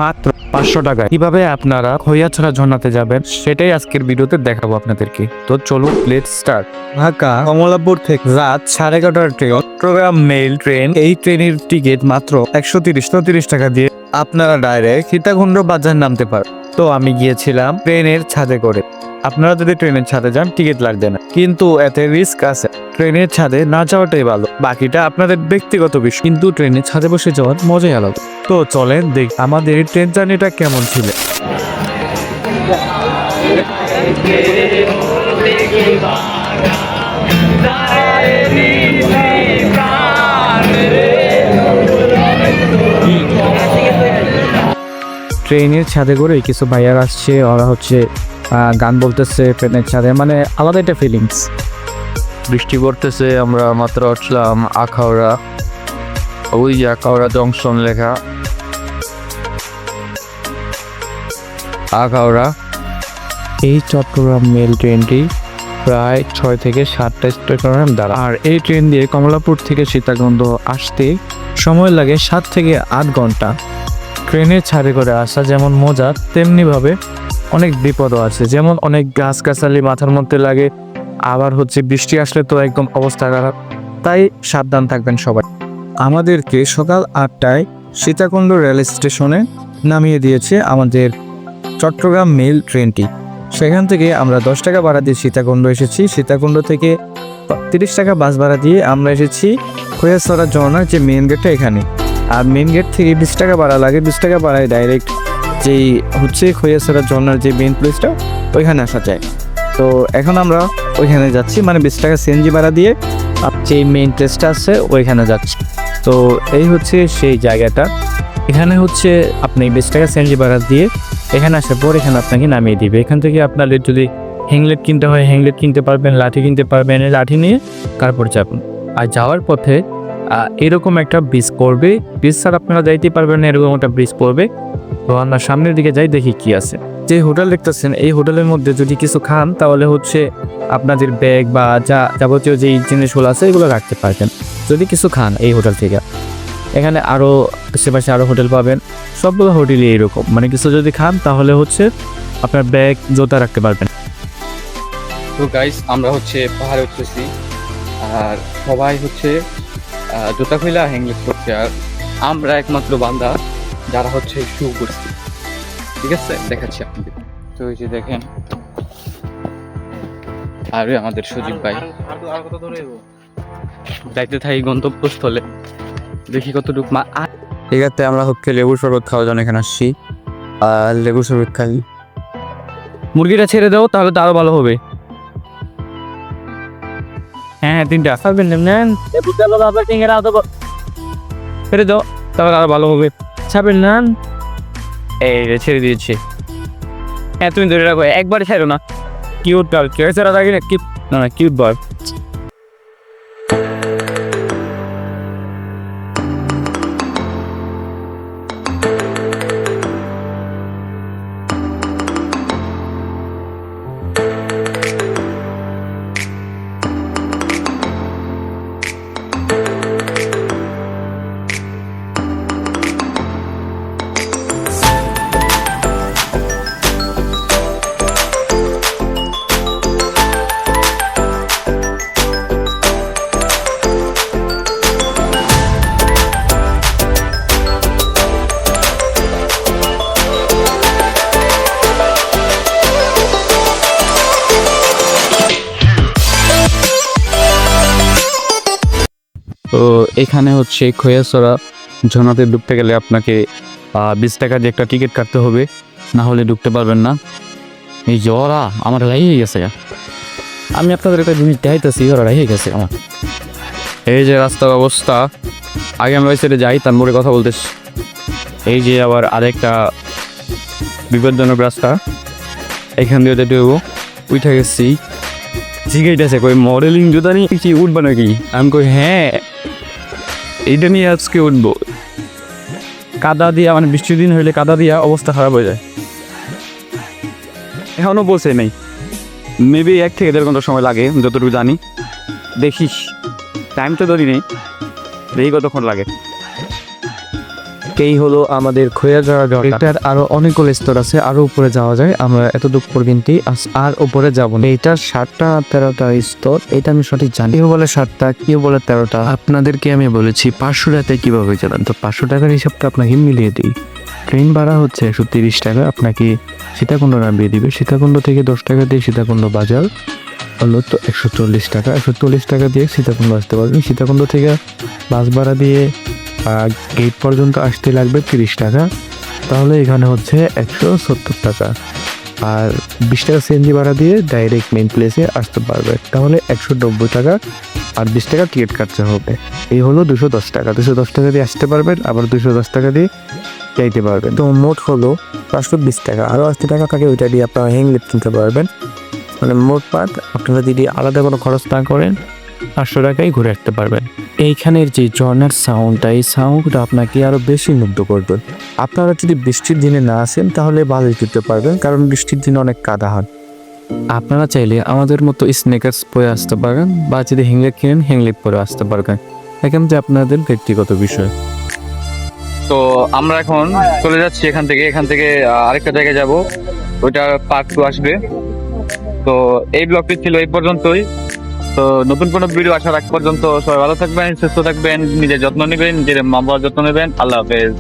মাত্র 500 টাকায়। কিভাবে আপনারা খৈয়াছড়া ঝর্ণাতে যাবেন সেটাই আজকের ভিডিওতে দেখাবো আপনাদেরকে। তো চলুন লেটস স্টার্ট। ঢাকা কমলাপুর থেকে রাত 11:30 ট্রেন, চট্টগ্রাম মেল ট্রেন। এই ট্রেনের টিকিট মাত্র 130 টাকা দিয়ে আপনারা ডাইরেক্ট সীতাকুণ্ড বাজার নামতে পারেন। তো আমি গিয়েছিলাম ট্রেনের ছাদে করে। আপনারা যদি ট্রেনের ছাদে যান টিকিট লাগবে না, কিন্তু এতে রিস্ক আছে। ট্রেনের ছাদে না যাওয়াটাই ভালো, বাকিটা আপনাদের ব্যক্তিগত বিষয়, কিন্তু ট্রেনের ছাদে বসে যাওয়ার মজাই আলাদা। তো চলেন দেখ আমাদের ট্রেন জার্নিটা কেমন ছিল। ট্রেনের ছাদে করে কিছু ভাইয়ার আসছে, ওরা হচ্ছে গান বলতেছে ট্রেনের ছাদে, মানে আলাদা একটা ফিলিংস। বৃষ্টি পড়তেছে, আমরা মাত্র উঠলাম আখাউড়া। ওই যে আখাউড়া জংশন লেখা, আখাউড়া। এই চট্টগ্রাম মেল ট্রেনটি প্রায় 6 থেকে 7টা স্টেশন দ্বারা, আর এই ট্রেন দিয়ে কমলাপুর থেকে সীতাকুণ্ড আসতে সময় লাগে 7 থেকে 8 ঘন্টা। ট্রেনের ছাদে করে আসা যেমন মজা, তেমনিভাবে অনেক বিপদও আছে। যেমন অনেক গাছগাছালি মাথার মধ্যে লাগে, আবার হচ্ছে বৃষ্টি আসলে তো একদম অবস্থা খারাপ, তাই সাবধান থাকবেন সবাই। আমাদেরকে সকাল 8টায় সীতাকুণ্ড রেল স্টেশনে নামিয়ে দিয়েছে আমাদের চট্টগ্রাম মেল ট্রেনটি। সেখান থেকে আমরা 10 টাকা ভাড়া দিয়ে সীতাকুণ্ড এসেছি। সীতাকুণ্ড থেকে 30 টাকা বাস ভাড়া দিয়ে আমরা এসেছি খৈয়াছড়া ঝর্ণার যে মেন গেটটা এখানে। আর মেন গেট থেকে 20 টাকা ভাড়া লাগে। 20 টাকা ভাড়ায় ডাইরেক্ট যেই হচ্ছে খৈয়াছড়া ঝর্ণার যে মেন প্লেসটা, ওইখানে আসা যায়। তো এখন আমরা ওইখানে যাচ্ছি, মানে 20 টাকা সিএনজি ভাড়া দিয়ে যেই মেইন প্লেসটা আছে ওইখানে যাচ্ছি। তো এই হচ্ছে সেই জায়গাটা। এখানে হচ্ছে আপনি 20 টাকা সিএনজি ভাড়া দিয়ে এখানে আসার পর এখানে আপনাকে নামিয়ে দিবে। এখান থেকে আপনাদের যদি হ্যাংলেট কিনতে হয় হ্যাংলেট কিনতে পারবেন, লাঠি কিনতে পারবেন, লাঠি নিয়ে তারপর যাবেন। আর যাওয়ার পথে এরকম একটা ব্রিজ পড়বে, ব্রিজ ছাড়া আপনারা যাইতে পারবেন না, এরকম একটা ব্রিজ পড়বে। তো আমরা সামনের দিকে যাই, দেখি কি আছে। যে হোটেল দেখতেছেন, এই হোটেলের মধ্যে যদি কিছু খান তাহলে হচ্ছে আপনাদের ব্যাগ বা যাবতীয় যেই জিনিসগুলো আছে এগুলো রাখতে পারবেন যদি কিছু খান এই হোটেল থেকে। এখানে আরও আশেপাশে আরও হোটেল পাবেন, সবগুলো হোটেলই এইরকম, মানে কিছু যদি খান তাহলে হচ্ছে আপনার ব্যাগ জুতা রাখতে পারবেন। তো গাইস, আমরা হচ্ছে পাহাড়ে উঠতেছি, আর সবাই হচ্ছে জুতা খুইলা হ্যাংলেট করছে, আর আমরা একমাত্র বান্দা যারা হচ্ছে শু করছি। ঠিক আছে, দেখাচ্ছি আপনাদের। তো এই যে দেখেন, আর আমাদের সজীব ভাই যাইতে থাকি গন্তব্যস্থলে, দেখি কতটুকু ঠিক আছে। আমরা হচ্ছে লেবুর শরবত খাওয়ার জন্য এখানে আসছি, আর লেবুর শরবত খাই। মুরগিটা ছেড়ে দাও, তাহলে তো আরো ভালো হবে। হ্যাঁ 3টা খাবেন, নেন ছেড়ে দাও, তাহলে আরো ভালো হবে। ছাড়বেন না, এই ছেড়ে দিয়েছি। হ্যাঁ তুমি ধরে রাখো, একবারে ছাড়ো না। কিউট গার্ল, কেউ ছাড়া থাকে না, না কিউট বয়। তো এখানে হচ্ছে খৈয়াছড়া ঝর্ণাতে ঢুকতে গেলে আপনাকে 20 টাকা দিয়ে একটা টিকিট কাটতে হবে, না হলে ঢুকতে পারবেন না। এই যে ওরা আমার রাইয়ে গেছে, আমি আপনাদের একটা জিনিস দেখাইতেছি, ওরা রাইয়ে গেছে আমার। এই যে রাস্তার অবস্থা, আগে আমরা ওই সাইডে যাই, তারপরে কথা বলতেছি। এই যে আবার আরেকটা বিপজ্জনক রাস্তা, এখান দিয়ে যেতে হবো। উঠে গেছি, জিজ্ঞেস কই মডেলিং জুতা নিয়ে কি উঠবো নাকি? আমি কই হ্যাঁ, এইটা নিয়ে আজকে উঠবো। কাদা দিয়া, মানে বৃষ্টির দিন হইলে কাদা দিয়া অবস্থা খারাপ হয়ে যায়। এখনও বলছে নেই, মেবি 1 থেকে 1.5 ঘন্টা সময় লাগে যতটুকু জানি। দেখিস, টাইম তো ধরি নেই, দেখি কতক্ষণ লাগে। এই হলো আমাদের খোয়া যাওয়া ঝর্ণা। এটার আরো অনেকগুলো স্তর আছে, আরো উপরে যাওয়া যায়। আমরা এতটুকু পর্যন্তই আর উপরে যাব না। এইটার 7টা 13টা স্তর, এটা আমি সঠিক জানি। কেউ বলে 7টা, কেউ বলে 13টা। আপনাদেরকে আমি বলেছি 500 টাকায় কিভাবে যাবেন। তো 500 টাকার হিসাবটা আপনাকে মিলিয়ে দিই। ট্রেন ভাড়া হচ্ছে 130 টাকা, আপনাকে সীতাকুণ্ড নামিয়ে দিবে। সীতাকুণ্ড থেকে 10 টাকা দিয়ে সীতাকুণ্ড বাজার হলো তো 140 টাকা। 140 টাকা দিয়ে সীতাকুণ্ড আসতে পারবেন। সীতাকুণ্ড থেকে বাস ভাড়া দিয়ে গেট পর্যন্ত আসতে লাগবে 30 টাকা। তাহলে এখানে হচ্ছে 170 টাকা। আর 20 টাকা সিএনজি ভাড়া দিয়ে ডাইরেক্ট মেইন প্লেসে আসতে পারবে, তাহলে 190 টাকা। আর 20 টাকা টিকিট কাটতে হবে। এই হলো 210 টাকা। 210 টাকা দিয়ে আসতে পারবেন, আবার 210 টাকা দিয়ে যাইতে পারবেন। তো মোট হলো 520 টাকা। আরও 80 টাকা থাকে, ওইটা দিয়ে আপনারা হ্যাং লিফট কিনতে পারবেন। মানে মোট পাট আপনারা যদি আলাদা কোনো খরচ না করেন 500 টাকায় ঘুরে আসতে পারবেন। এইখানের যে ঝর্ণার সাউন্ডটা, এই সাউন্ডটা আপনাকে আরও বেশি মুগ্ধ করবে। আপনারা যদি বৃষ্টির দিনে না আসেন তাহলে ভালোই করতে পারবেন, কারণ বৃষ্টির দিনে অনেক কাদা হয়। আপনারা চাইলে আমাদের মতো স্নেকার্স পরে আসতে পারেন, বা যদি হ্যাংলেট কিনেন হ্যাংলেট পরে আসতে পারবেন। এখন যে আপনাদের ব্যক্তিগত বিষয়। তো আমরা এখন চলে যাচ্ছি এখান থেকে আরেকটা জায়গায় যাব, ওইটা পার্ট 2 আসবে। তো এই ব্লগটি ছিল এই পর্যন্তই। তো নতুন কোনো ভিডিও আসার আগ পর্যন্ত সবাই ভালো থাকবেন, সুস্থ থাকবেন, নিজের যত্ন নেবেন, নিজের মা বাবার যত্ন নেবেন। আল্লাহ হাফেজ।